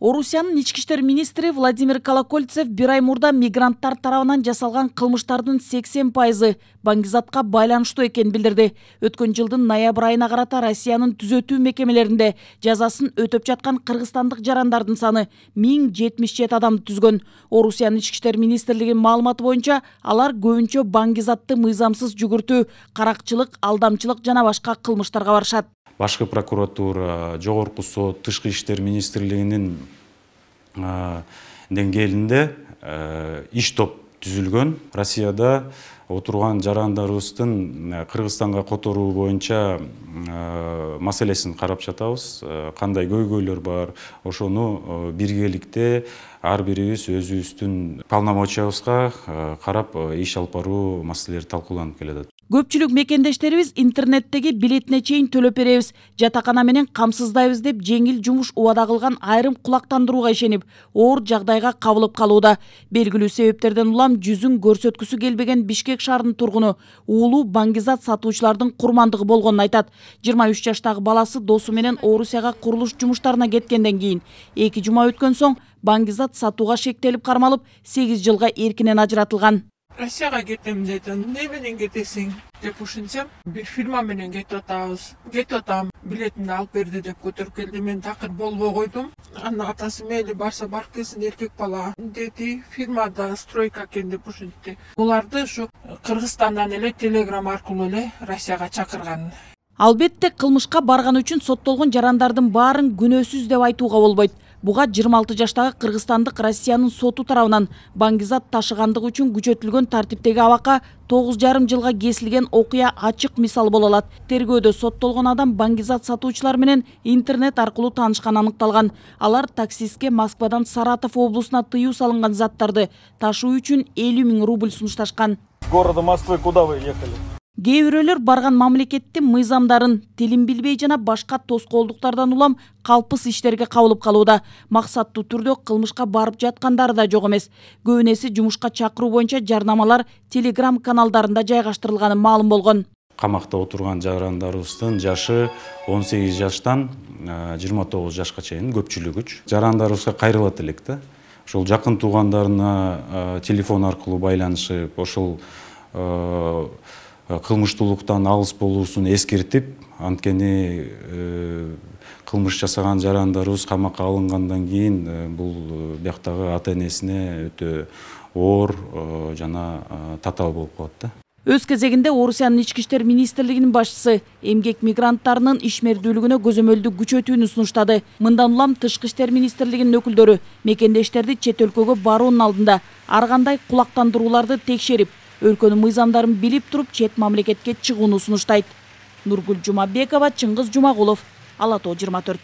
Орусиянын ички иштер министри Владимир Колокольцев бир ай мурда мигранттар тарабынан жасалган кылмыштардын 80% баңгизатка байланыштуу экенин билдирди. Өткөн жылдын ноябрь айына карата Россиянын түзөтүү мекемелеринде жазасын өтөп жаткан кыргызстандык жарандардын саны 1077 адамды түзгөн. Орусиянын ички иштер министрлигинин маалыматы боюнча алар көбүнчө баңгизатты мыйзамсыз жүгүртүү, каракчылык, алдамчылык жана башка кылмыштарга барышат. Башкы прокуратура, жогорку сот, тышкы иштер министрлигинин деңгээлинде иш топ түзүлгөн. Россияда отурган жарандарыбыздын Кыргызстанга которуу боюнча маселесин карап жатабыз. Кандай көйгөйлөр бар, ошону биргеликте ар бирибиз өзүбүздүн полномочиябызга карап иш алып баруу маселелери талкууланып келатат. Көпчүлүк мекендештерибиз интернеттеги билетине чейин төлөп беребиз, жатакана менен камсыздайбыз деп жеңил жумуш убада кылган айрым кулактандырууга ишенип, оор жагдайга кабылып калууда. Белгилүү себептерден улам жүзүн көрсөткүсү келбеген Бишкек шаарынын тургуну уулуу баңгизат сатуучулардын курмандыгы болгонун айтат. 23 жаштагы баласы досу менен Орусияга курулуш жумуштарына кеткенден кийин 2 жума өткөн соң баңгизат сатууга шектелип кармалып 8 жылга эркинен ажыратылган. Россияга кетем дедим, не менен кетесиң деп ушинсем, бир фирма менен кетип атабыз. Кетип атам, билетимди алып берди деп көтөрүп келди. Мен такыр болбой койдум. Анын атасы мейли барса барып келсин, эркек бала деди, фирмада стройка экен деп ушинтти. Буларды ушу Кыргызстандан эле телеграмма аркылуу эле Россияга чакырган. Албетте кылмышка барган үчүн соттолгон жарандардын баарын күнөөсүз деп айтууга болбойт. Буга 26 жаштагы кыргызстандык Россиянын соту тарабынан баңгизат ташыгандыгы үчүн күчөтүлгөн тартиптеги абакка 9,5 жылга кесилген окуя ачык мисал боло алат. Тергөөдө соттолгон адам баңгизат сатуучулар менен интернет аркылуу таанышканы аныкталган. Алар таксистке Москвадан Саратов облусуна тыюу салынган заттарды ташуу үчүн 50 000 рубль сунушташкан. С города Москвы куда вы ехали? Кээ бирөөлөр барган мамлекеттин мыйзамдарын, тилин билбей жана башка тоскоолдуктардан улам калпыс иштерге кабылып калууда. Максаттуу түрдө кылмышка барып жаткандары да жок эмес. Көбүнесе жумушка чакыруу боюнча жарнамалар Telegram каналдарында жайгаштырылганы маалым болгон. Камакта отурган жарандарыбыздын жашы 18 жаштан 29 жашка чейин көпчүлүгү. Жарандарыбызга кайрылат элек да. Ошол жакын туугандарына телефон аркылуу байланышып, ошол кылмыштуулуктан алыс болуусун эскертип, анткени кылмыш жасаган жарандарыбыз камакка алынгандан кийин бул бияктагы ата энесине өтө оор жана татаал болуп калат да. Өз кезегинде Орусиянын ички иштер министрлигинин башчысы эмгек мигранттарынын ишмердүүлүгүнө көзөмөлдү күчөтүүнү сунуштады. Мындан улам тышкы иштер министрлигинин өкүлдөрү мекендештерди чет өлкөгө баруунун алдында ар кандай кулактандырууларды текшерип, өлкөнүн мыйзамдарын билип туруп чет мамлекетке чыгууну сунуштайт. Нургүл Жумабекова, Чыңгыз Жумагулов, Ала Тоо 24.